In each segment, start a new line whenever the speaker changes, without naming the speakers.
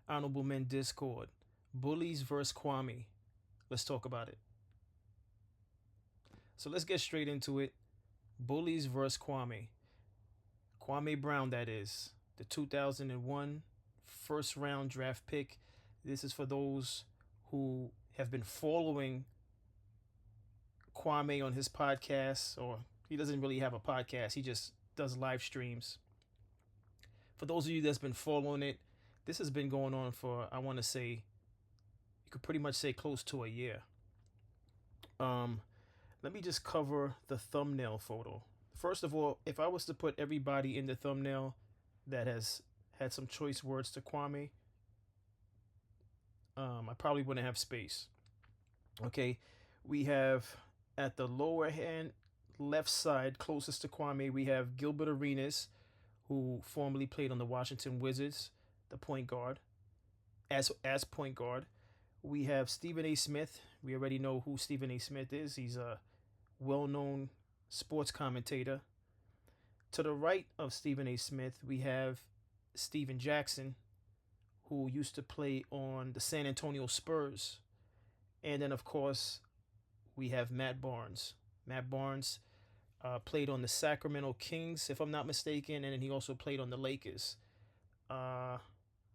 Honorable Men Discord. Bullies versus Kwame. Let's talk about it. So let's get straight into it. Bullies versus Kwame. Kwame Brown, that is. The 2001 first round draft pick. This is for those who have been following Kwame on his podcast, or he doesn't really have a podcast, he just does live streams. For those of you that's been following it, this has been going on for, I want to say, you could pretty much say close to a year. Let me just cover the thumbnail photo. First of all, if I was to put everybody in the thumbnail that has had some choice words to Kwame, I probably wouldn't have space. Okay, we have at the lower hand left side, closest to Kwame, we have Gilbert Arenas, who formerly played on the Washington Wizards, the point guard, as point guard. We have Stephen A. Smith. We already know who Stephen A. Smith is. He's a well-known sports commentator. To the right of Stephen A. Smith, we have Steven Jackson, who used to play on the San Antonio Spurs. And then, of course, we have Matt Barnes. Matt Barnes played on the Sacramento Kings, if I'm not mistaken, and then he also played on the Lakers. I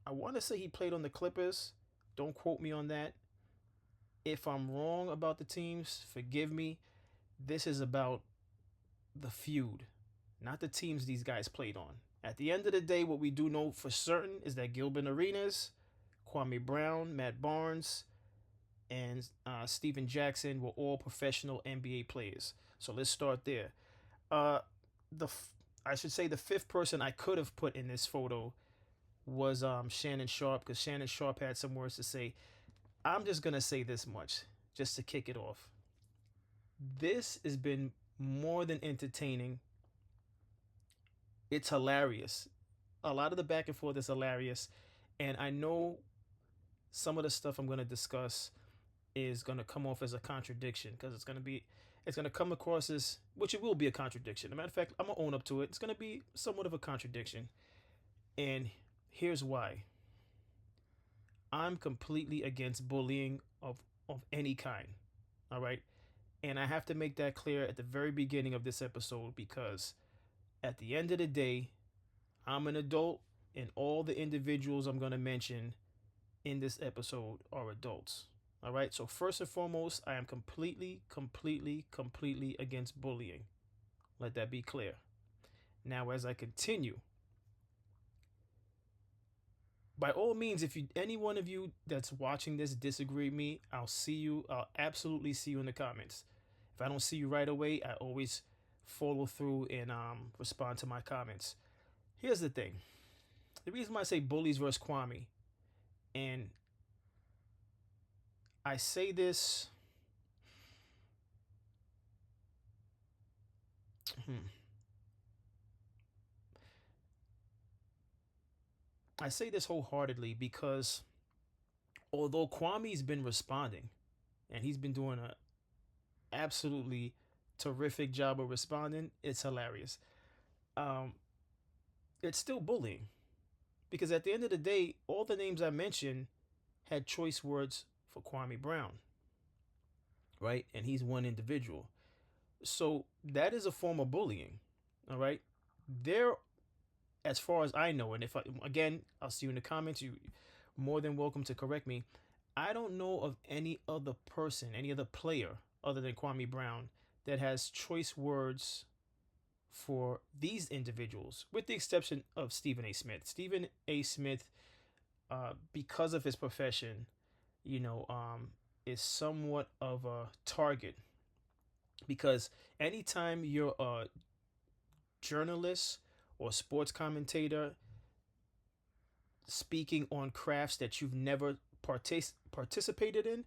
want to say he played on the Clippers. Don't quote me on that. If I'm wrong about the teams, forgive me. This is about the feud, not the teams these guys played on. At the end of the day, what we do know for certain is that Gilbert Arenas, Kwame Brown, Matt Barnes, and Steven Jackson were all professional NBA players. So let's start there. I should say the fifth person I could have put in this photo was Shannon Sharp, because Shannon Sharp had some words to say. I'm just gonna say this much, just to kick it off. This has been more than entertaining. It's hilarious. A lot of the back and forth is hilarious, and I know some of the stuff I'm gonna discuss is gonna come off as a contradiction, because it's gonna come across as, which it will be a contradiction. As a matter of fact, I'm gonna own up to it. It's gonna be somewhat of a contradiction, and here's why. I'm completely against bullying of any kind. All right. And I have to make that clear at the very beginning of this episode, because at the end of the day, I'm an adult, and all the individuals I'm going to mention in this episode are adults. All right. So, first and foremost, I am completely against bullying. Let that be clear. Now, as I continue, by all means, if any one of you that's watching this disagree with me, I'll absolutely see you in the comments. If I don't see you right away, I always follow through and respond to my comments. Here's the thing. The reason why I say bullies versus Kwame, and I say this, I say this wholeheartedly because although Kwame's been responding, and he's been doing a absolutely terrific job of responding, it's hilarious. Um, it's still bullying, because at the end of the day, all the names I mentioned had choice words for Kwame Brown, right? And he's one individual. So that is a form of bullying, all right? There, as far as I know, and if again, I'll see you in the comments. You more than welcome to correct me. I don't know of any other person, any other player other than Kwame Brown that has choice words for these individuals, with the exception of Stephen A. Smith. Stephen A. Smith, because of his profession, you know, is somewhat of a target, because anytime you're a journalist or sports commentator speaking on crafts that you've never participated in,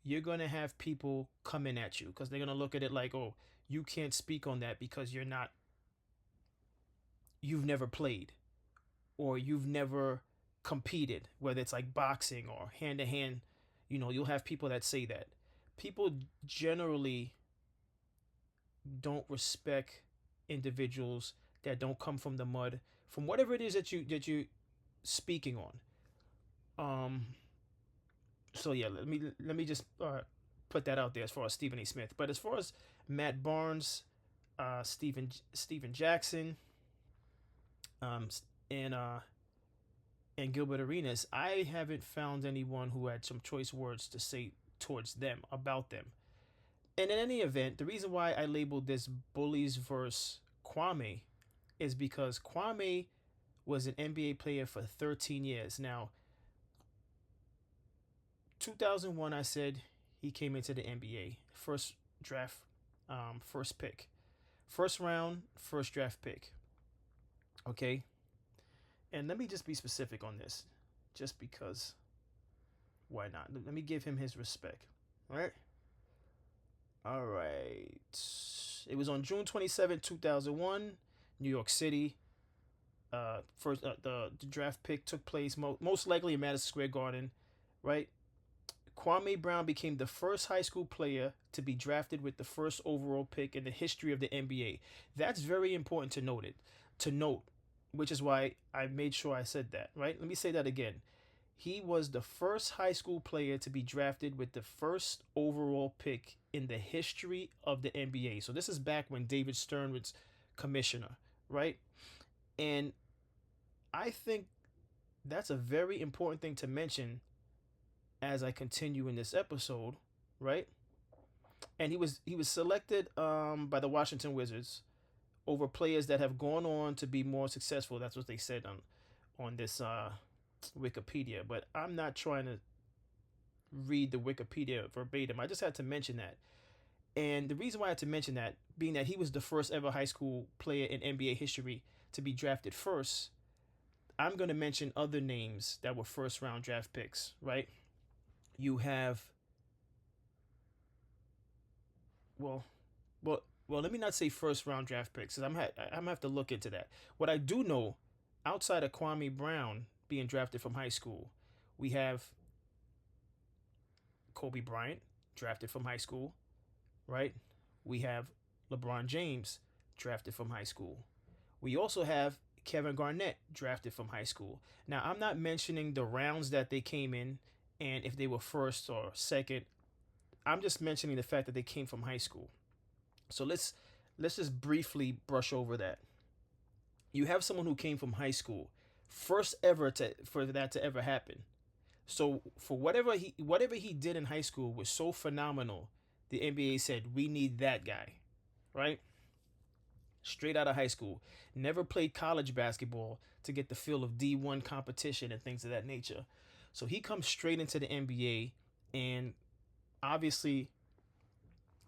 you're going to have people coming at you, because they're going to look at it like, oh, you can't speak on that because you've never played, or you've never competed, whether it's like boxing or hand to hand. You know, you'll have people that say that. People generally don't respect individuals that don't come from the mud, from whatever it is that you speaking on. Um, so yeah, let me just put that out there as far as Stephen A. Smith. But as far as Matt Barnes, Stephen Jackson, um, and Gilbert Arenas, I haven't found anyone who had some choice words to say towards them about them. And in any event, the reason why I labeled this bullies versus Kwame is because Kwame was an NBA player for 13 years. Now, 2001, I said he came into the NBA. First draft, first pick. First round, first draft pick. Okay? And let me just be specific on this, just because why not? Let me give him his respect. All right? All right. It was on June 27, 2001, New York City. The draft pick took place most likely in Madison Square Garden, right? Kwame Brown became the first high school player to be drafted with the first overall pick in the history of the NBA. That's very important to note to note, which is why I made sure I said that, right? Let me say that again. He was the first high school player to be drafted with the first overall pick in the history of the NBA. So this is back when David Stern was commissioner, right? And I think that's a very important thing to mention as I continue in this episode, right? And he was selected by the Washington Wizards over players that have gone on to be more successful. That's what they said on this Wikipedia. But I'm not trying to read the Wikipedia verbatim. I just had to mention that. And the reason why I had to mention that, being that he was the first ever high school player in NBA history to be drafted first, I'm going to mention other names that were first round draft picks, right? You have, well, well, let me not say first round draft picks, because I'm gonna have to look into that. What I do know, outside of Kwame Brown being drafted from high school, we have Kobe Bryant drafted from high school, right? We have LeBron James drafted from high school. We also have Kevin Garnett drafted from high school. Now, I'm not mentioning the rounds that they came in and if they were first or second. I'm just mentioning the fact that they came from high school. So let's just briefly brush over that. You have someone who came from high school, first ever to for that to ever happen. So for whatever he did in high school was so phenomenal, the NBA said we need that guy, right? Straight out of high school, never played college basketball to get the feel of D1 competition and things of that nature. So he comes straight into the NBA, and obviously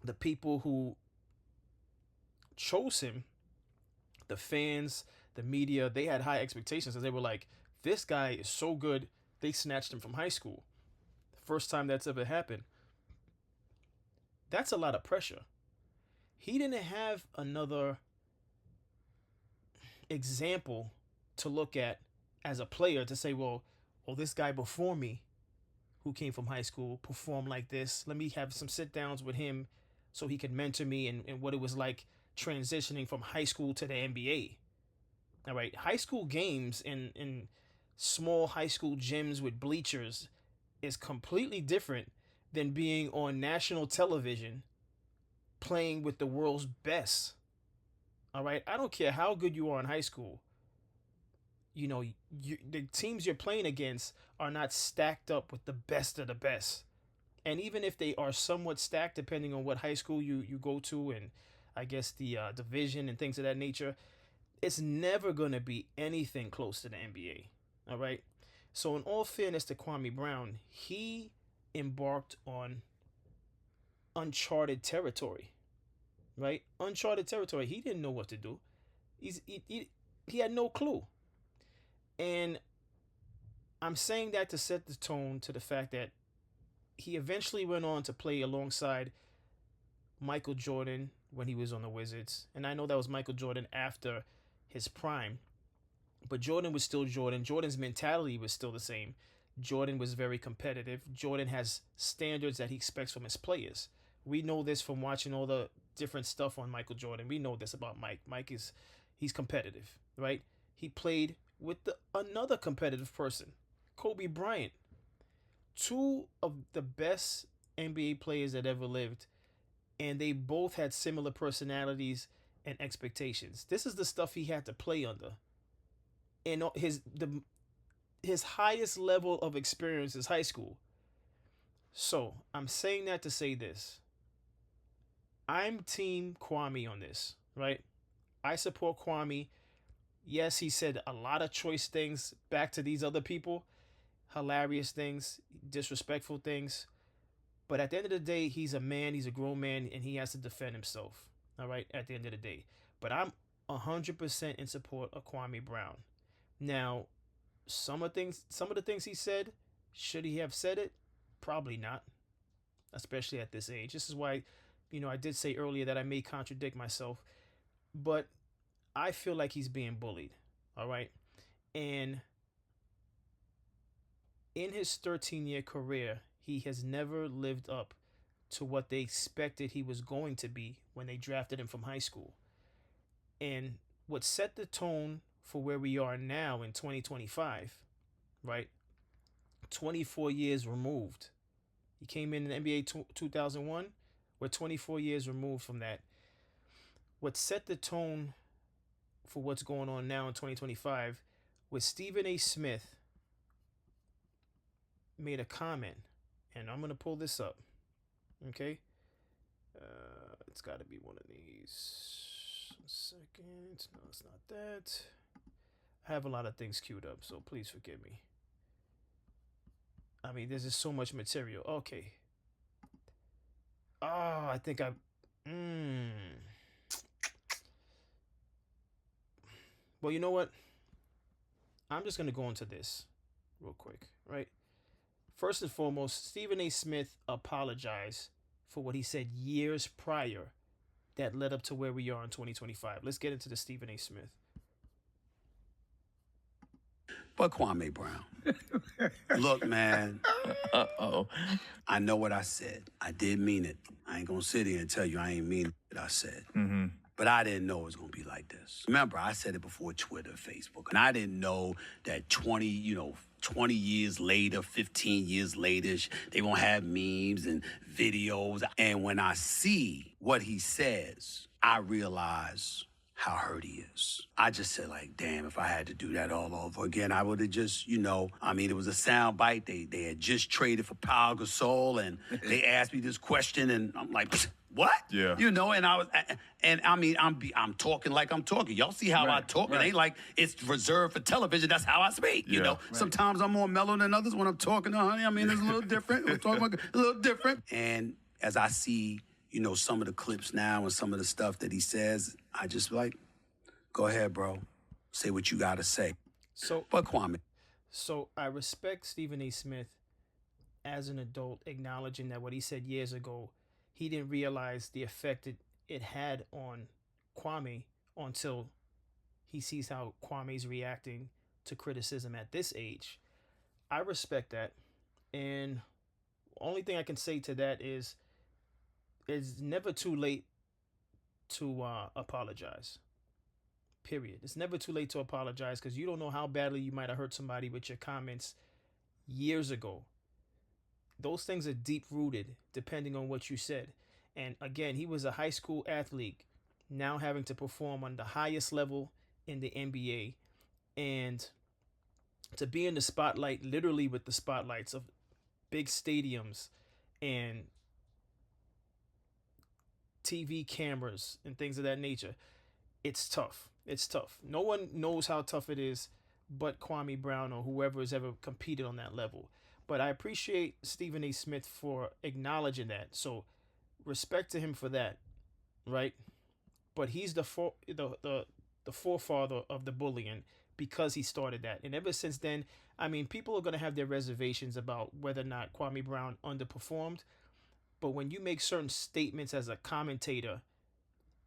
the people who chose him, the fans, the media, they had high expectations as they were like, this guy is so good, they snatched him from high school. The first time that's ever happened. That's a lot of pressure. He didn't have another example to look at as a player to say, well, this guy before me who came from high school performed like this. Let me have some sit downs with him so he could mentor me and what it was like transitioning from high school to the NBA. All right, high school games in small high school gyms with bleachers is completely different than being on national television playing with the world's best. All right, I don't care how good you are in high school. The teams you're playing against are not stacked up with the best of the best. And even if they are somewhat stacked, depending on what high school you go to, and I guess the division and things of that nature, it's never going to be anything close to the NBA. All right. So, in all fairness to Kwame Brown, he embarked on uncharted territory, right? Uncharted territory. He didn't know what to do. He had no clue. And I'm saying that to set the tone to the fact that he eventually went on to play alongside Michael Jordan when he was on the Wizards. And I know that was Michael Jordan after his prime. But Jordan was still Jordan. Jordan's mentality was still the same. Jordan was very competitive. Jordan has standards that he expects from his players. We know this from watching all the different stuff on Michael Jordan. We know this about Mike. He's competitive, right? He played with another competitive person, Kobe Bryant, two of the best NBA players that ever lived, and they both had similar personalities and expectations. This is the stuff he had to play under. And his highest level of experience is high school. So I'm saying that to say this. I'm team Kwame on this, right? I support Kwame. Yes, he said a lot of choice things back to these other people, hilarious things, disrespectful things. But at the end of the day, he's a man, he's a grown man, and he has to defend himself. All right, at the end of the day. But I'm 100% in support of Kwame Brown. Now, some of the things he said, should he have said it? Probably not, especially at this age. This is why, I did say earlier that I may contradict myself, but I feel like he's being bullied. All right. And in his 13-year career, he has never lived up to what they expected he was going to be when they drafted him from high school. And what set the tone for where we are now in 2025, right? 24 years removed. He came in the NBA 2001. We're 24 years removed from that. What set the tone for what's going on now in 2025 was Stephen A. Smith made a comment, and I'm going to pull this up. Okay? It's got to be one of these. A second. No, it's not that. I have a lot of things queued up, so please forgive me. I mean, there's just so much material. Okay. Oh, I think I. Well, you know what? I'm just going to go into this real quick, right? First and foremost, Stephen A. Smith apologized for what he said years prior that led up to where we are in 2025. Let's get into the Stephen A. Smith.
But Kwame Brown, look, man.
Uh-oh.
I know what I said. I did mean it. I ain't gonna sit here and tell you I ain't mean what I said.
Mm-hmm.
But I didn't know it was gonna be like this. Remember, I said it before Twitter, Facebook, and I didn't know that 20 years later, 15 years later, they gonna have memes and videos. And when I see what he says, I realize how hurt he is. I just said, like, damn, if I had to do that all over again, I would have just, it was a sound bite. They had just traded for Pau Gasol, and they asked me this question, and I'm like, what?
Yeah.
And I'm talking like I'm talking. Y'all see how I talk?
Right.
It ain't like it's reserved for television. That's how I speak,
Right.
Sometimes I'm more mellow than others when I'm talking to honey. It's a little different. We're talking about a little different. And as I see, some of the clips now and some of the stuff that he says, I just like, go ahead, bro. Say what you got to say. But Kwame.
So I respect Stephen A. Smith as an adult, acknowledging that what he said years ago, he didn't realize the effect it had on Kwame until he sees how Kwame's reacting to criticism at this age. I respect that. And only thing I can say to that is it's never too late to apologize. Period. It's never too late to apologize because you don't know how badly you might have hurt somebody with your comments years ago. Those things are deep rooted depending on what you said. And again, he was a high school athlete now having to perform on the highest level in the NBA and to be in the spotlight, literally with the spotlights of big stadiums and TV cameras and things of that nature. It's tough. It's tough. No one knows how tough it is but Kwame Brown or whoever has ever competed on that level. But I appreciate Stephen A. Smith for acknowledging that. So respect to him for that, right? But he's the forefather of the bullying because he started that. And ever since then, people are going to have their reservations about whether or not Kwame Brown underperformed. But when you make certain statements as a commentator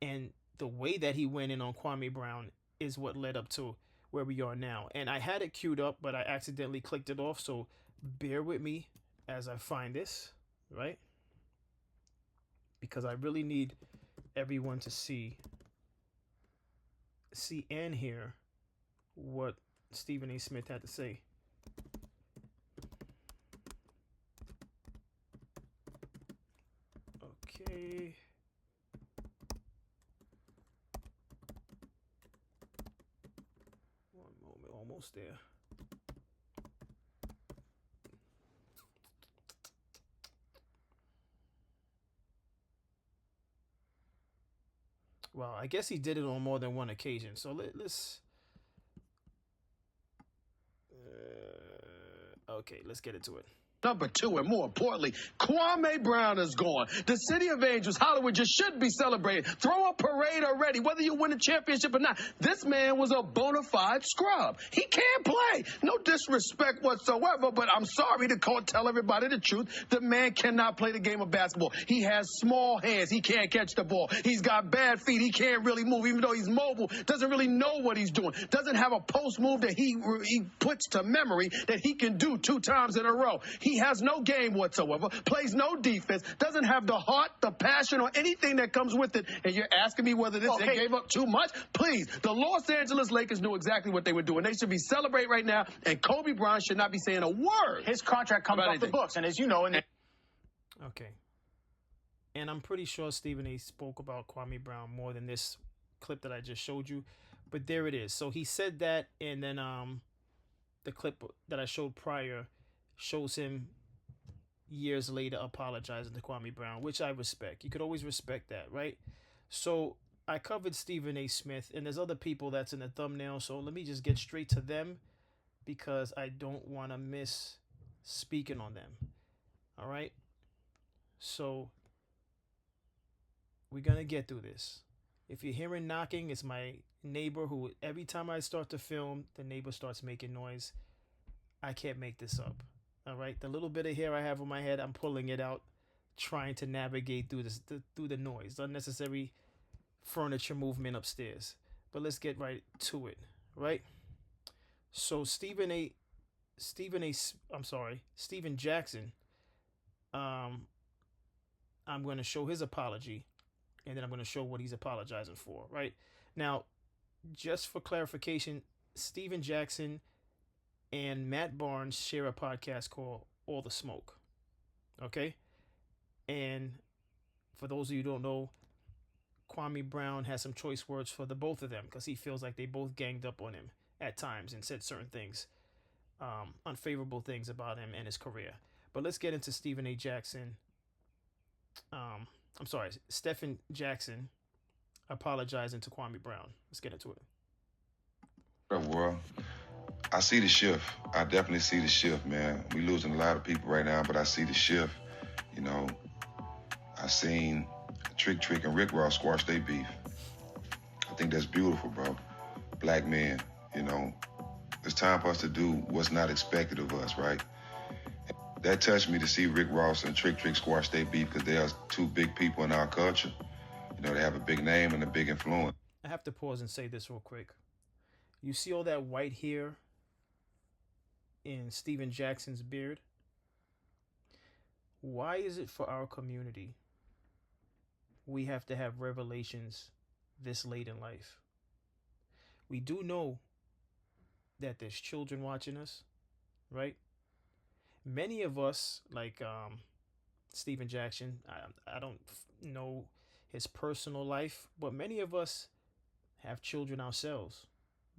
and the way that he went in on Kwame Brown is what led up to where we are now. And I had it queued up, but I accidentally clicked it off. So bear with me as I find this, right? Because I really need everyone to see and hear what Stephen A. Smith had to say. Okay. One moment, almost there. Well, I guess he did it on more than one occasion. So let's. Okay, let's get into it.
Number two, and more importantly, Kwame Brown is gone. The City of Angels, Hollywood, just should be celebrated. Throw a parade already, whether you win a championship or not. This man was a bona fide scrub. He can't play. No disrespect whatsoever, but I'm sorry to tell everybody the truth. The man cannot play the game of basketball. He has small hands. He can't catch the ball. He's got bad feet. He can't really move, even though he's mobile. Doesn't really know what he's doing. Doesn't have a post move that he puts to memory that he can do 2 times in a row. He has no game whatsoever, plays no defense, doesn't have the heart, the passion, or anything that comes with it. And you're asking me whether they gave up too much? Please, the Los Angeles Lakers knew exactly what they were doing. They should be celebrating right now, and Kobe Bryant should not be saying a word.
His contract comes off the books, and as you know,
Okay. And I'm pretty sure Stephen A. spoke about Kwame Brown more than this clip that I just showed you. But there it is. So he said that, and then the clip that I showed prior shows him years later apologizing to Kwame Brown, which I respect. You could always respect that, right? So I covered Stephen A. Smith, and there's other people that's in the thumbnail, so let me just get straight to them because I don't want to miss speaking on them. All right? So we're going to get through this. If you're hearing knocking, it's my neighbor who, every time I start to film, the neighbor starts making noise. I can't make this up. All right, the little bit of hair I have on my head, I'm pulling it out, trying to navigate through through the noise, unnecessary furniture movement upstairs. But let's get right to it, right? So Stephen Jackson. I'm going to show his apology, and then I'm going to show what he's apologizing for, right? Now, just for clarification, Stephen Jackson and Matt Barnes share a podcast called All the Smoke. Okay? And for those of you who don't know, Kwame Brown has some choice words for the both of them because he feels like they both ganged up on him at times and said certain things, unfavorable things about him and his career. But let's get into Stephen A. Jackson. Stephen Jackson apologizing to Kwame Brown. Let's get into it.
Well, I see the shift. I definitely see the shift, man. We losing a lot of people right now, but I see the shift. You know, I seen Trick and Rick Ross squash their beef. I think that's beautiful, bro. Black men, you know, it's time for us to do what's not expected of us, right? That touched me to see Rick Ross and Trick squash their beef because they are 2 big people in our culture. You know, they have a big name and a big influence.
I have to pause and say this real quick. You see all that white hair in Stephen Jackson's beard? Why is it for our community we have to have revelations this late in life? We do know that there's children watching us, right? Many of us, like Stephen Jackson, I don't know his personal life, but many of us have children ourselves.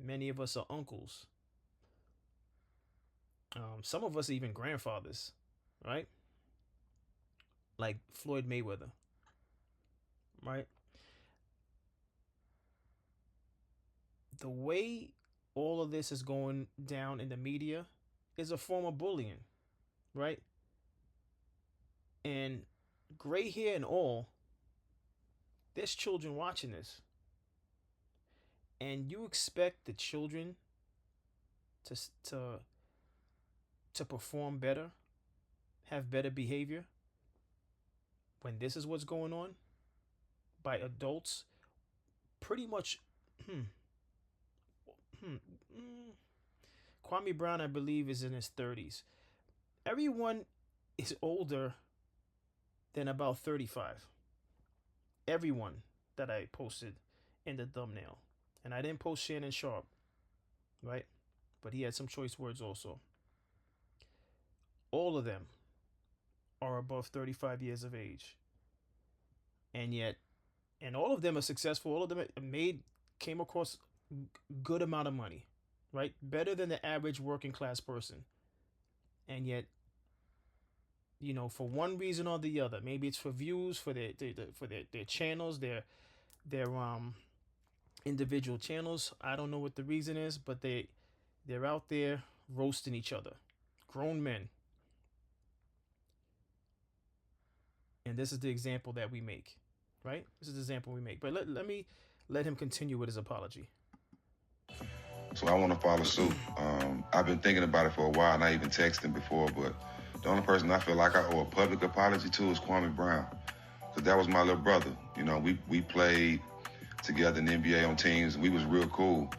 Many of us are uncles. Some of us are even grandfathers, right? Like Floyd Mayweather, right? The way all of this is going down in the media is a form of bullying, right? And gray hair and all, there's children watching this. And you expect the children to perform better, have better behavior when this is what's going on by adults pretty much Kwame Brown, I believe, is in his 30s. Everyone is older than about 35. Everyone that I posted in the thumbnail. And I didn't post Shannon Sharp, right? But he had some choice words also. All of them are above 35 years of age. and yet, and all of them are successful. All of them came across good amount of money, right? Better than the average working class person, and yet, for one reason or the other, maybe it's for views, for their channels, their individual channels. I don't know what the reason is, but they're out there roasting each other, grown men. And this is the example that we make, right? This is the example we make. But let me let him continue with his apology.
So I want to follow suit. I've been thinking about it for a while, and I even texted him before, but the only person I feel like I owe a public apology to is Kwame Brown, because that was my little brother. We played together in the NBA on teams, and we was real cool.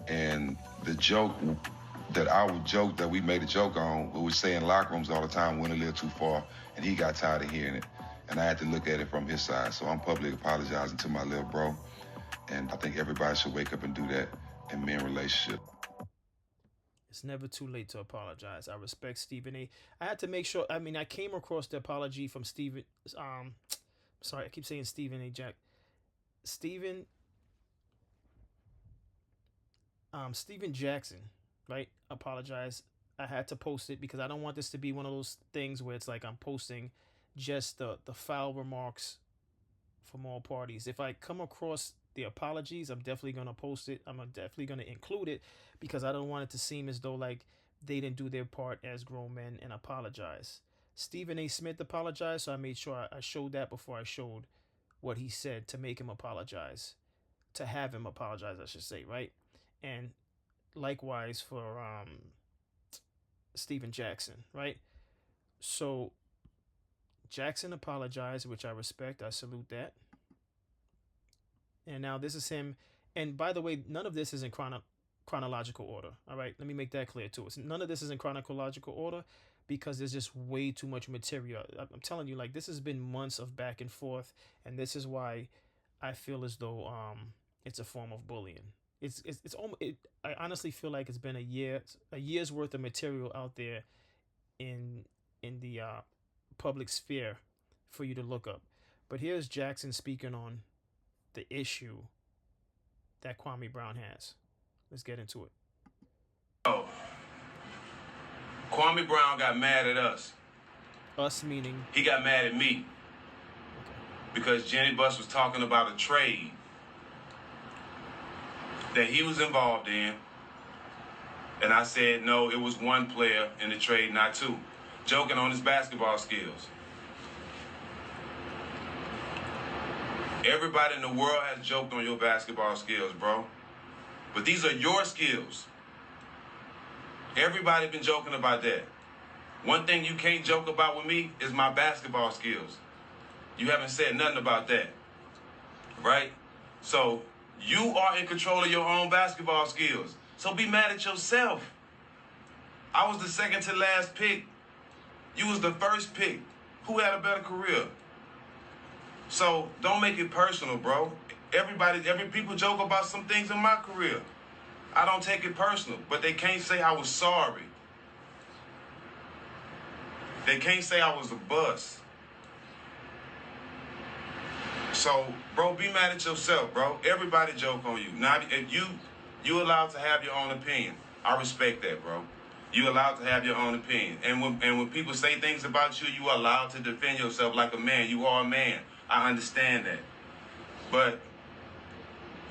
And the joke that we made a joke on, we would say in locker rooms all the time, went a little too far, and he got tired of hearing it. And I had to look at it from his side. So I'm publicly apologizing to my little bro. And I think everybody should wake up and do that in men relationship.
It's never too late to apologize. I respect Stephen A. I had to make sure. I mean, I came across the apology from Stephen. Sorry, I keep saying Stephen A. Jack. Stephen Jackson, right? Apologize. I had to post it because I don't want this to be one of those things where it's like I'm posting just the foul remarks from all parties. If I come across the apologies, I'm definitely gonna post it. I'm definitely gonna include it because I don't want it to seem as though like they didn't do their part as grown men and apologize. Stephen A. Smith apologized, so I made sure I showed that before I showed what he said to make him apologize, to have him apologize, I should say, right? And likewise for Stephen Jackson, right? So Jackson apologized, which I respect. I salute that. And now this is him. And by the way, none of this is in chronological order. All right, let me make that clear too. None of this is in chronological order because there's just way too much material. I'm telling you, like this has been months of back and forth, and this is why I feel as though it's a form of bullying. It's almost. I honestly feel like it's been a year's worth of material out there in the public sphere for you to look up. But here's Jackson speaking on the issue that Kwame Brown has. Let's get into it.
Oh, Kwame Brown got mad at us.
Us meaning?
He got mad at me because Jenny Buss was talking about a trade that he was involved in. And I said, no, it was one player in the trade, not two. Joking on his basketball skills. Everybody in the world has joked on your basketball skills, bro. But these are your skills. Everybody been joking about that. One thing you can't joke about with me is my basketball skills. You haven't said nothing about that, right? So you are in control of your own basketball skills. So be mad at yourself. I was the second to last pick. You was the first pick. Who had a better career? So don't make it personal, bro. Every people joke about some things in my career. I don't take it personal, but they can't say I was sorry. They can't say I was a bust. So, bro, be mad at yourself, bro. Everybody joke on you. Now, if you allowed to have your own opinion. I respect that, bro. You allowed to have your own opinion. And when people say things about you, you are allowed to defend yourself like a man. You are a man. I understand that. But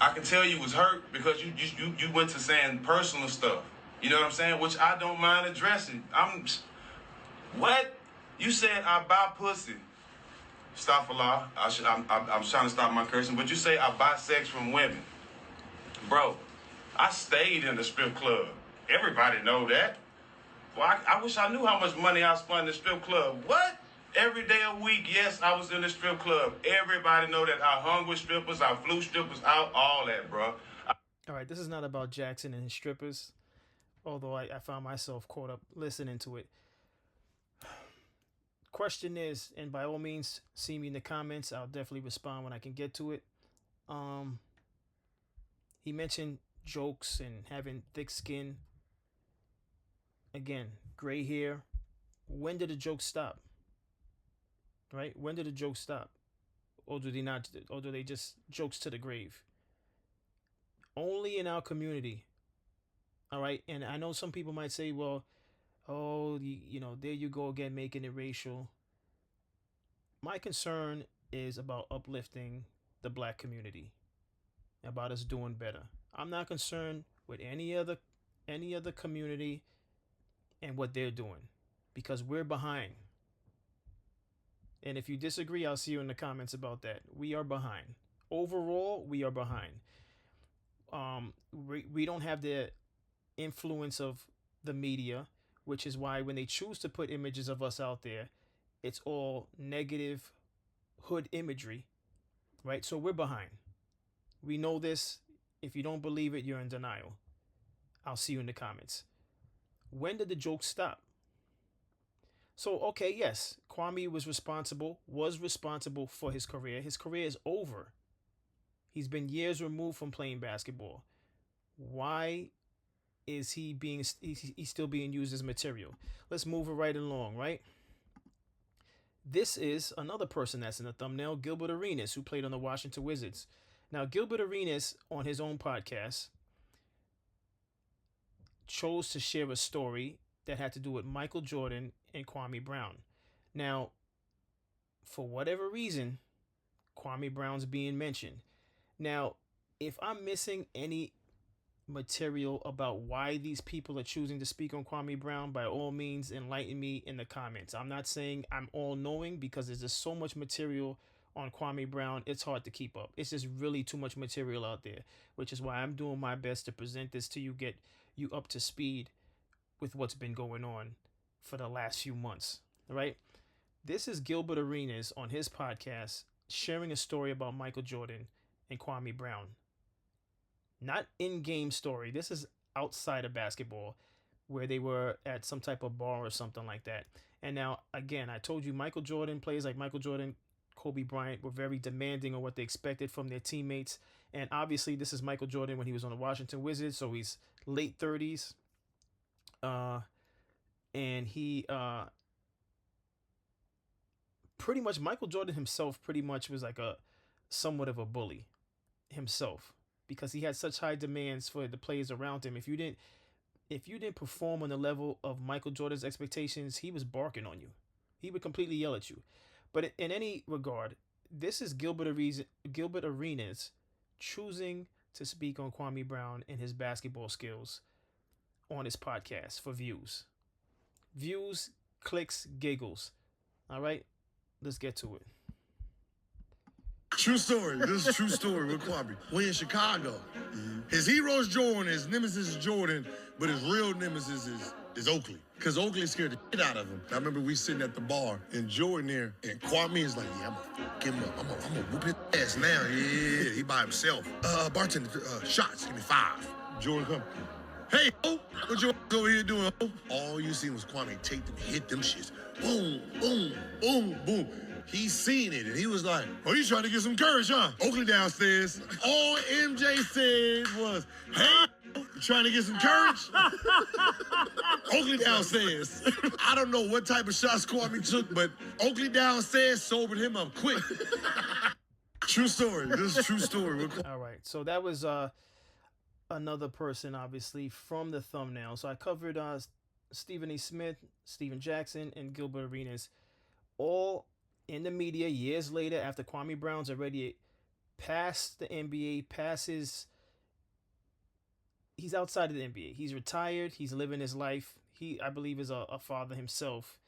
I can tell you was hurt because you went to saying personal stuff. You know what I'm saying? Which I don't mind addressing. What? You said I buy pussy. Stop a law. I'm trying to stop my cursing, but you say I buy sex from women. Bro, I stayed in the strip club. Everybody know that. Well, I wish I knew how much money I spent in the strip club. What? Every day a week, yes, I was in the strip club. Everybody know that I hung with strippers, I flew strippers out, all that, bro.
All right, this is not about Jackson and his strippers, although I found myself caught up listening to it. Question is, and by all means, see me in the comments. I'll definitely respond when I can get to it. He mentioned jokes and having thick skin. Again, gray hair. When did the joke stop? Right? When did the joke stop? or do they not? Or do they just jokes to the grave? Only in our community. All right. And I know some people might say, well, oh, there you go again, making it racial. My concern is about uplifting the black community, about us doing better. I'm not concerned with any other community and what they're doing, because we're behind. And if you disagree, I'll see you in the comments about that. We are behind. Overall, we are behind. We don't have the influence of the media, which is why when they choose to put images of us out there, it's all negative hood imagery, right? So we're behind. We know this. If you don't believe it, you're in denial. I'll see you in the comments. When did the joke stop? So, okay, yes, Kwame was responsible for his career. His career is over. He's been years removed from playing basketball. Why is he's still being used as material? Let's move it right along, right? This is another person that's in the thumbnail, Gilbert Arenas, who played on the Washington Wizards. Now, Gilbert Arenas, on his own podcast, chose to share a story that had to do with Michael Jordan and Kwame Brown. Now, for whatever reason, Kwame Brown's being mentioned. Now, if I'm missing any material about why these people are choosing to speak on Kwame Brown, by all means enlighten me in the comments. I'm not saying I'm all knowing, because there's just so much material on Kwame Brown, it's hard to keep up. It's just really too much material out there, which is why I'm doing my best to present this to you, get you up to speed with what's been going on for the last few months, right? This is Gilbert Arenas on his podcast sharing a story about Michael Jordan and Kwame Brown. Not in-game story. This is outside of basketball, where they were at some type of bar or something like that. And now, again, I told you Michael Jordan, players like Michael Jordan, Kobe Bryant, were very demanding on what they expected from their teammates. And obviously, this is Michael Jordan when he was on the Washington Wizards, so he's late 30s. And he pretty much, Michael Jordan himself pretty much was like a somewhat of a bully himself, because he had such high demands for the players around him. If you didn't perform on the level of Michael Jordan's expectations, he was barking on you. He would completely yell at you. But in any regard, this is Gilbert Arenas choosing to speak on Kwame Brown and his basketball skills on his podcast for views. Views, clicks, giggles. All right, let's get to it.
True story. This is a true story with Kwame. We in Chicago. His hero's Jordan, his nemesis is Jordan, but his real nemesis is Oakley. Because Oakley scared the shit out of him. I remember we sitting at the bar and Jordan there, and Kwame is like, yeah, I'm gonna give him up. I'm gonna whoop his ass now. Yeah, he by himself. Bartender, shots, give me 5. Jordan come. Hey, oh, what you over here doing? Oh? All you seen was Kwame take them, hit them shits. Boom, boom, boom, boom. He seen it, and he was like, oh, you trying to get some courage, huh? Oakley downstairs. All MJ said was, hey, you trying to get some courage? Oakley downstairs. I don't know what type of shots Kwame took, but Oakley downstairs sobered him up quick. True story. This is a true story.
All right, so that was another person, obviously, from the thumbnail. So I covered Stephen A. Smith, Steven Jackson, and Gilbert Arenas, all in the media years later, after Kwame Brown's already past the NBA, he's outside of the NBA. He's retired. He's living his life. He, I believe, is a father himself.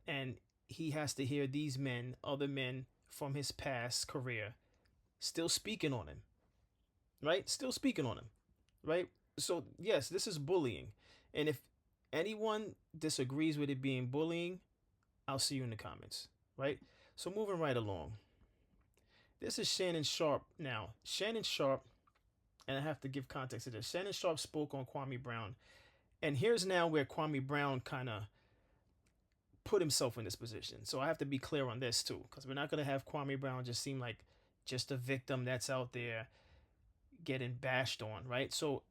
And he has to hear these men, other men from his past career, still speaking on him. Right? Still speaking on him. Right? So, yes, this is bullying. And if anyone disagrees with it being bullying, I'll see you in the comments. Right? So moving right along. This is Shannon Sharpe now. Shannon Sharpe, and I have to give context to this. Shannon Sharpe spoke on Kwame Brown. And here's now where Kwame Brown kind of put himself in this position. So I have to be clear on this too, because we're not going to have Kwame Brown just seem like just a victim that's out there getting bashed on, right? So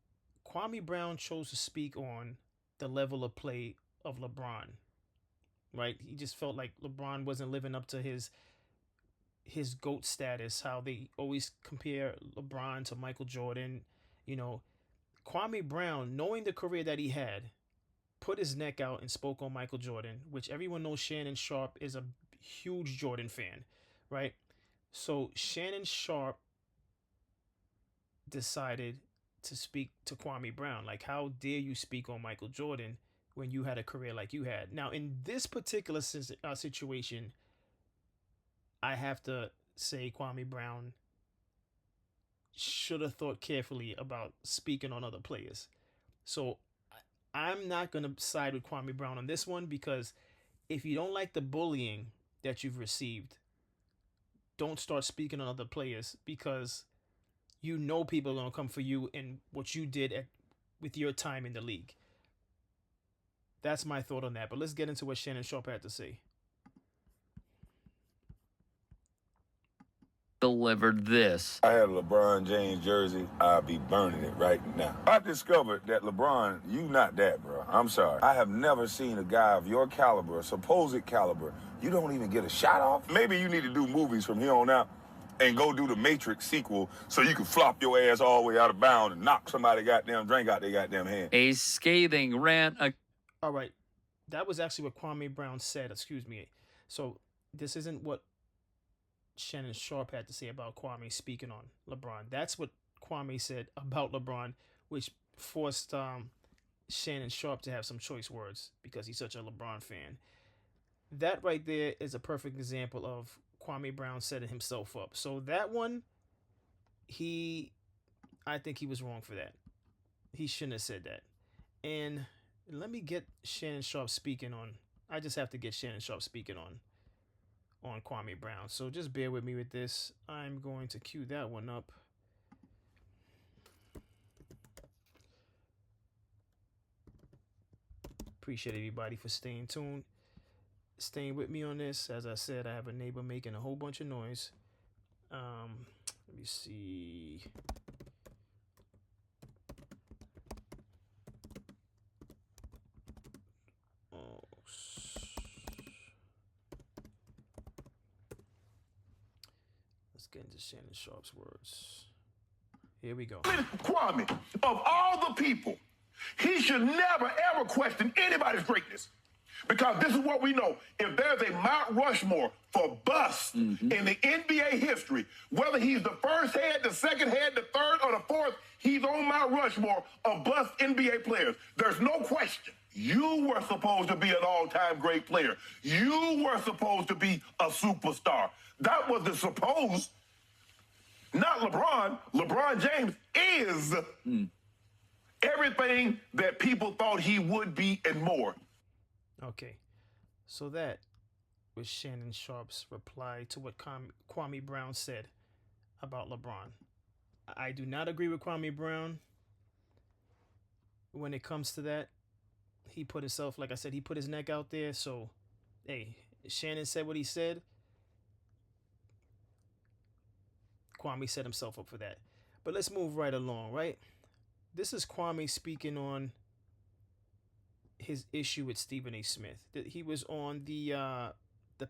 Kwame Brown chose to speak on the level of play of LeBron. Right? He just felt like LeBron wasn't living up to his his GOAT status, how they always compare LeBron to Michael Jordan. You know, Kwame Brown, knowing the career that he had, put his neck out and spoke on Michael Jordan, which everyone knows Shannon Sharp is a huge Jordan fan, right? So Shannon Sharp decided to speak to Kwame Brown. Like, how dare you speak on Michael Jordan when you had a career like you had? Now, in this particular situation, I have to say Kwame Brown should have thought carefully about speaking on other players. So I'm not going to side with Kwame Brown on this one, because if you don't like the bullying that you've received, don't start speaking on other players, because you know people are going to come for you and what you did with your time in the league. That's my thought on that. But let's get into what Shannon Sharp had to say.
Delivered this.
I had a LeBron James jersey, I'd be burning it right now. I discovered that LeBron, you not that, bro. I'm sorry. I have never seen a guy of your caliber, supposed caliber, you don't even get a shot off? Maybe you need to do movies from here on out and go do the Matrix sequel so you can flop your ass all the way out of bounds and knock somebody goddamn drink out their goddamn hand.
A scathing rant.
All right. That was actually what Kwame Brown said. Excuse me. So this isn't what Shannon Sharp had to say about Kwame speaking on LeBron. That's what Kwame said about LeBron, which forced Shannon Sharp to have some choice words because he's such a LeBron fan. That right there is a perfect example of Kwame Brown setting himself up. So that one, I think he was wrong for that. He shouldn't have said that. And let me get Shannon Sharp speaking on. I just have to get Shannon Sharp speaking on Kwame Brown. So just bear with me with this. I'm going to cue that one up. Appreciate everybody for staying tuned, staying with me on this. As I said, I have a neighbor making a whole bunch of noise. Let me see. Let's get into Shannon Sharp's words. Here we go.
Kwame, of all the people, he should never, ever question anybody's greatness. Because this is what we know. If there's a Mount Rushmore for busts in the NBA history, whether he's the first head, the second head, the third, or the fourth, he's on Mount Rushmore of bust NBA players. There's no question. You were supposed to be an all-time great player. You were supposed to be a superstar. That was the supposed, not LeBron. LeBron James is everything that people thought he would be and more.
Okay, so that was Shannon Sharp's reply to what Kwame Brown said about LeBron. I do not agree with Kwame Brown when it comes to that. He put himself, like I said, he put his neck out there. So, hey, Shannon said what he said. Kwame set himself up for that. But let's move right along, right? This is Kwame speaking on his issue with Stephen A. Smith. He was on the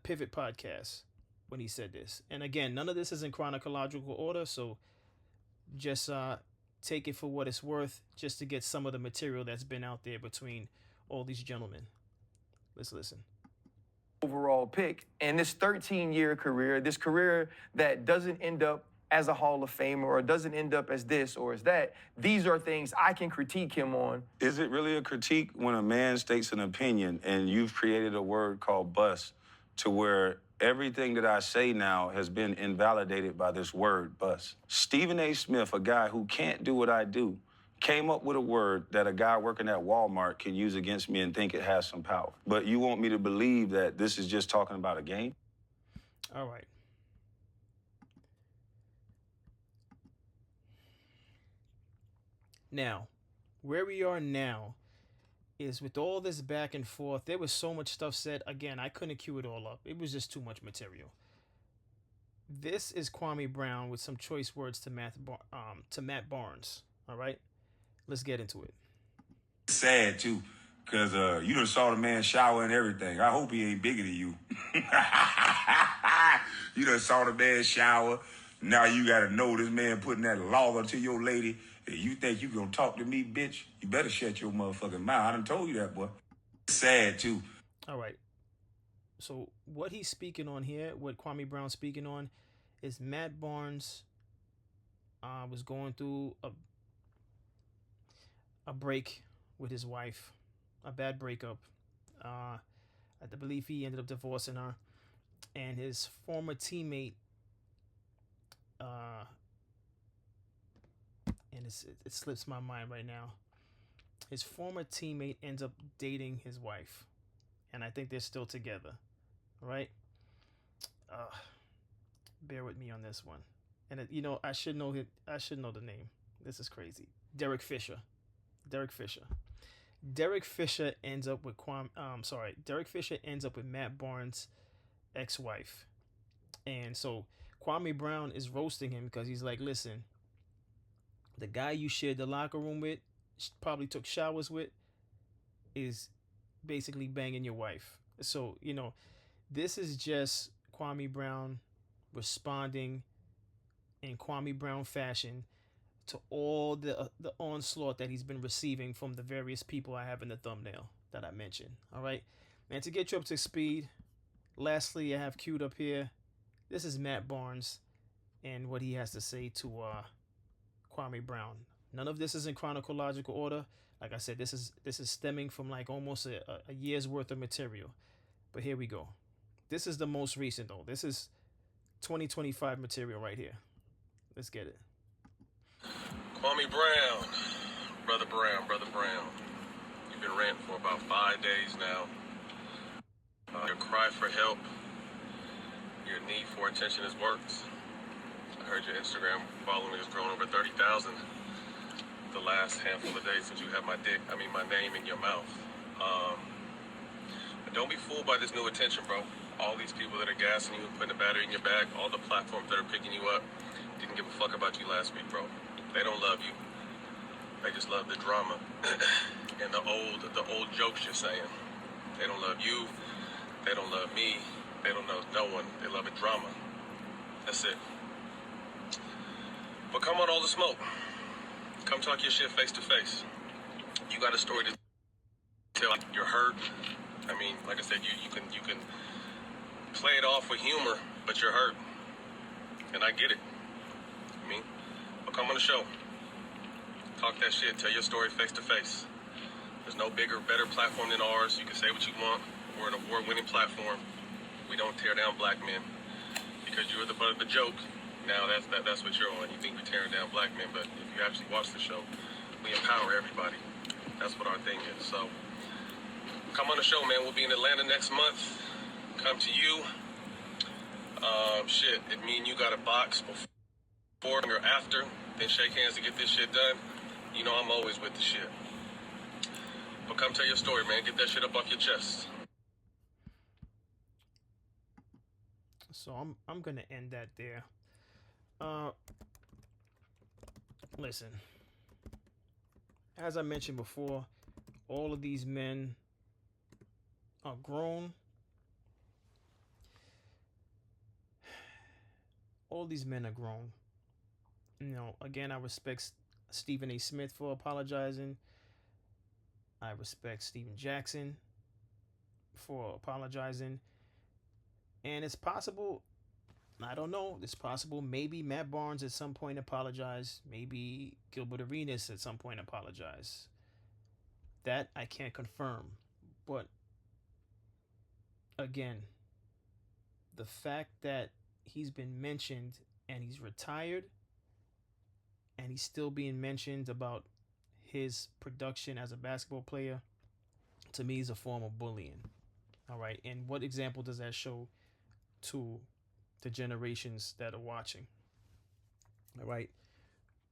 Pivot podcast when he said this. And again, none of this is in chronological order, so just take it for what it's worth, just to get some of the material that's been out there between all these gentlemen. Let's listen.
Overall pick, and this 13-year career, this career that doesn't end up as a Hall of Famer or doesn't end up as this or as that, these are things I can critique him on.
Is it really a critique when a man states an opinion and you've created a word called bust to where everything that I say now has been invalidated by this word, bust? Stephen A. Smith, a guy who can't do what I do, came up with a word that a guy working at Walmart can use against me and think it has some power. But you want me to believe that this is just talking about a game?
All right. Now, where we are now is with all this back and forth. There was so much stuff said. Again, I couldn't cue it all up. It was just too much material. This is Kwame Brown with some choice words to Matt Barnes. All right, let's get into it.
Sad too, because you done saw the man shower and everything. I hope he ain't bigger than you.
You done saw the man shower. Now you gotta know this man putting that logger to your lady. And you think you gonna talk to me, bitch? You better shut your motherfucking mouth. I done told you that, boy. Sad, too.
All right. So what he's speaking on here, what Kwame Brown's speaking on, is Matt Barnes was going through a break with his wife, a bad breakup. I believe he ended up divorcing her, and his former teammate, and it slips my mind right now. His former teammate ends up dating his wife, and I think they're still together, right? Bear with me on this one, and I should know it. I should know the name. This is crazy. Derek Fisher. Derek Fisher. Derek Fisher ends up with Derek Fisher ends up with Matt Barnes' ex-wife, and so Kwame Brown is roasting him because he's like, "Listen, the guy you shared the locker room with, probably took showers with, is basically banging your wife." So this is just Kwame Brown responding in Kwame Brown fashion to all the onslaught that he's been receiving from the various people I have in the thumbnail that I mentioned. All right, and to get you up to speed, lastly, I have queued up here. This is Matt Barnes and what he has to say to Kwame Brown. None of this is in chronological order. Like I said, this is stemming from like almost a year's worth of material. But here we go. This is the most recent though. This is 2025 material right here. Let's get it.
Kwame Brown, Brother Brown, Brother Brown. You've been ranting for about 5 days now. Your cry for help, your need for attention has worked. I heard your Instagram following has grown over 30,000 the last handful of days since you had my name in your mouth. But don't be fooled by this new attention, bro. All these people that are gassing you, putting a battery in your back, all the platforms that are picking you up, didn't give a fuck about you last week, bro. They don't love you. They just love the drama and the old jokes you're saying. They don't love you. They don't love me. They don't know no one. They love a drama. That's it. But come on, all the smoke. Come talk your shit face to face. You got a story to tell. You're hurt. I mean, like I said, you can play it off with humor, but you're hurt. And I get it. But come on the show. Talk that shit. Tell your story face to face. There's no bigger, better platform than ours. You can say what you want. We're an award-winning platform. We don't tear down black men. Because you were the butt of the joke, now that's what you're on. You think we're tearing down black men, but if you actually watch the show, we empower everybody. That's what our thing is. So come on the show, man. We'll be in Atlanta next month. Come to you. It mean you got a box before or after, then shake hands to get this shit done. You know I'm always with the shit. But come tell your story, man. Get that shit up off your chest.
So I'm gonna end that there. Listen, as I mentioned before, all of these men are grown. All these men are grown. Again, I respect Stephen A. Smith for apologizing. I respect Steven Jackson for apologizing. And it's possible, I don't know, it's possible maybe Matt Barnes at some point apologized. Maybe Gilbert Arenas at some point apologized. That I can't confirm. But again, the fact that he's been mentioned and he's retired and he's still being mentioned about his production as a basketball player, to me is a form of bullying. All right. And what example does that show to the generations that are watching? All right.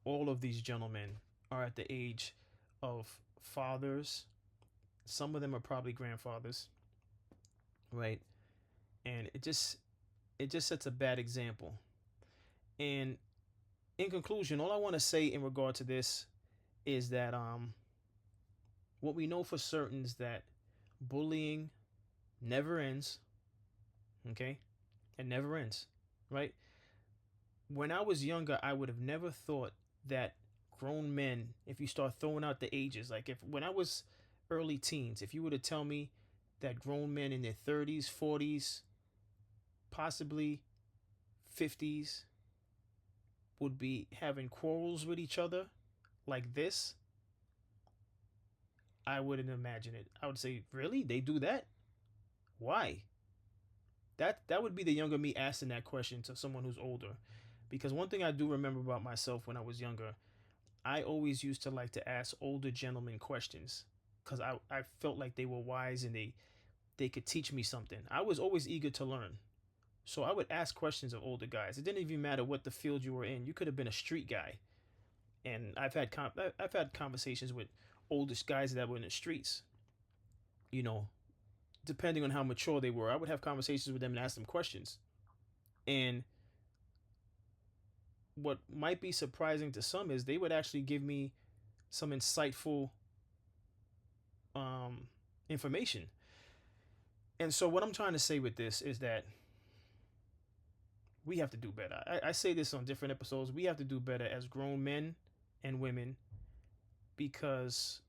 All of these gentlemen are at the age of fathers. Some of them are probably grandfathers. Right. And it just sets a bad example. And in conclusion, all I want to say in regard to this is that what we know for certain is that bullying never ends. Okay? It never ends, right? When I was younger, I would have never thought that grown men, if you start throwing out the ages, like if when I was early teens, if you were to tell me that grown men in their 30s, 40s, possibly 50s would be having quarrels with each other like this, I wouldn't imagine it. I would say, really? They do that? Why? That would be the younger me asking that question to someone who's older. Because one thing I do remember about myself when I was younger, I always used to like to ask older gentlemen questions because I felt like they were wise and they could teach me something. I was always eager to learn. So I would ask questions of older guys. It didn't even matter what the field you were in. You could have been a street guy. And I've had conversations with oldest guys that were in the streets. You know, depending on how mature they were, I would have conversations with them and ask them questions. And what might be surprising to some is they would actually give me some insightful information. And so what I'm trying to say with this is that we have to do better. I say this on different episodes. We have to do better as grown men and women because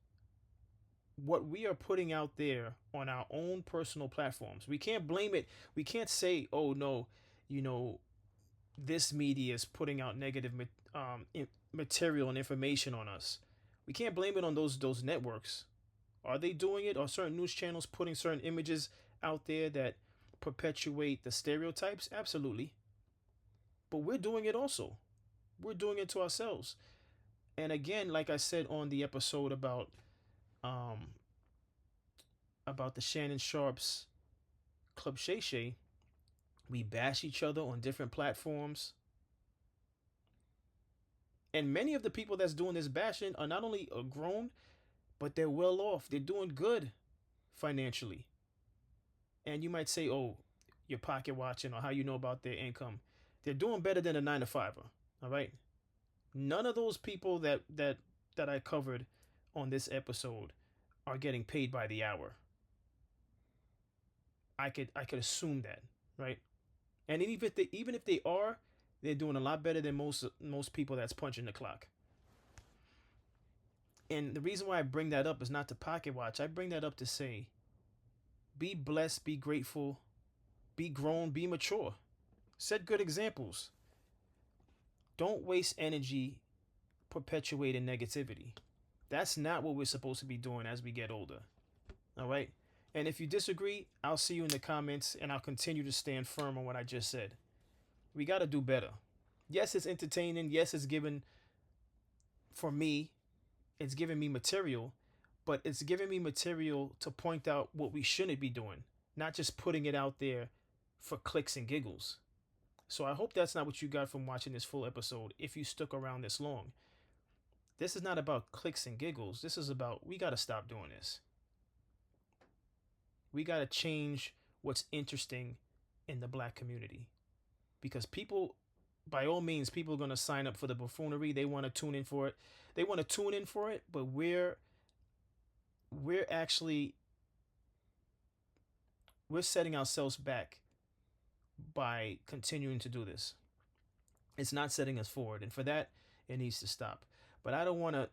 what we are putting out there on our own personal platforms, we can't blame it. We can't say, oh no, you know, this media is putting out negative material and information on us. We can't blame it on those networks. Are they doing it? Are certain news channels putting certain images out there that perpetuate the stereotypes? Absolutely. But we're doing it also. We're doing it to ourselves. And again, like I said on the episode about the Shannon Sharp's Club Shay Shay, we bash each other on different platforms. And many of the people that's doing this bashing are not only grown, but they're well off. They're doing good financially. And you might say, oh, you're pocket watching or how you know about their income. They're doing better than a 9-to-5er. All right. None of those people that I covered on this episode are getting paid by the hour. I could assume that, right? And even if they are, they're doing a lot better than most people that's punching the clock. And the reason why I bring that up is not to pocket watch. I bring that up to say, be blessed, be grateful, be grown, be mature. Set good examples. Don't waste energy perpetuating negativity. That's not what we're supposed to be doing as we get older. All right? And if you disagree, I'll see you in the comments and I'll continue to stand firm on what I just said. We got to do better. Yes, it's entertaining. Yes, it's given, for me, it's giving me material, but it's giving me material to point out what we shouldn't be doing, not just putting it out there for clicks and giggles. So I hope that's not what you got from watching this full episode if you stuck around this long. This is not about clicks and giggles. This is about we got to stop doing this. We got to change what's interesting in the black community. Because people, by all means, people are going to sign up for the buffoonery. They want to tune in for it. They want to tune in for it, but we're setting ourselves back by continuing to do this. It's not setting us forward. And for that, it needs to stop. But I don't want to,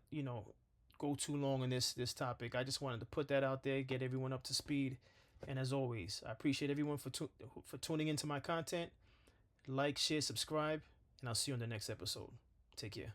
go too long on this topic. I just wanted to put that out there, get everyone up to speed. And as always, I appreciate everyone for tuning into my content. Like, share, subscribe, and I'll see you on the next episode. Take care.